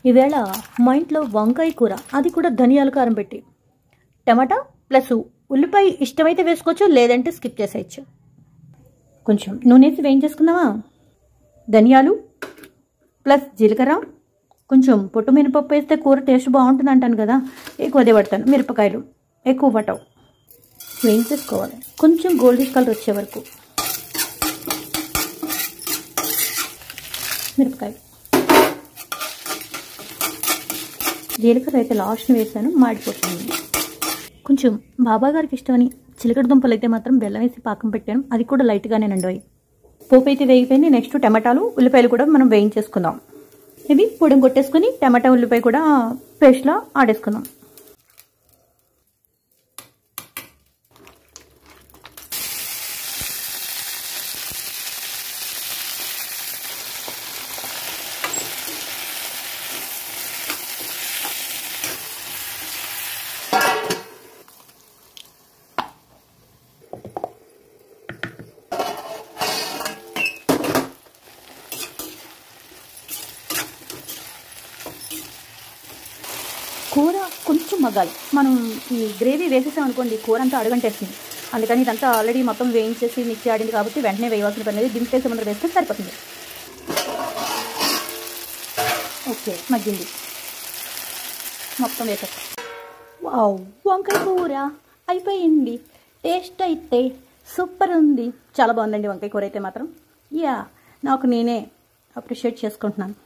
ఈవేళ మా ఇంట్లో వంకాయ కూర, అది కూడా ధనియాల కారం పెట్టి. టమాటా ప్లస్ ఉల్లిపాయ ఇష్టమైతే వేసుకోవచ్చు, లేదంటే స్కిప్ చేసేయచ్చు. కొంచెం నూనెసి వేయించేసుకుందామా. ధనియాలు ప్లస్ జీలకర్ర, కొంచెం పొట్టు మినపప్పు వేస్తే కూర టేస్ట్ బాగుంటుంది అంటాను కదా, ఎక్కువదే పడతాను. మిరపకాయలు ఎక్కువ పట్టవు. వేయించేసుకోవాలి కొంచెం గోల్డెన్ కలర్ వచ్చే వరకు. మిరపకాయలు, జీలకర్ర అయితే లాస్ట్ని వేసాను, మాడిపోతుంది. కొంచెం బాబా గారికి ఇష్టమని చిలకడ దుంపలు అయితే మాత్రం బెల్లం వేసి పాకం పెట్టాను, అది కూడా లైట్గానేనండి. పోపు అయితే వేగిపోయింది. నెక్స్ట్ టమాటాలు ఉల్లిపాయలు కూడా మనం వేయించేసుకుందాం. ఇవి పొడిని కొట్టేసుకుని టమాటా ఉల్లిపాయ కూడా పేస్ట్లా ఆడేసుకుందాం. కూర కొంచెం మగ్గాలి. మనం ఈ గ్రేవీ వేసేసాం అనుకోండి, కూర అంతా అడుగంటేస్తుంది. అందుకని ఇదంతా ఆల్రెడీ మొత్తం వేయించేసి మిక్సీ ఆడింది కాబట్టి వెంటనే వేయవలసిన పని లేదు. దింపేసే ముందర వేస్తే సరిపోతుంది. ఓకే, మగ్గింది. మొత్తం వేసేస్తాం. వావ్, వంకాయ కూర అయిపోయింది. టేస్ట్ అయితే సూపర్ ఉంది, చాలా బాగుందండి వంకాయ కూర అయితే మాత్రం. నాకు నేనే అప్రిషియేట్ చేసుకుంటున్నాను.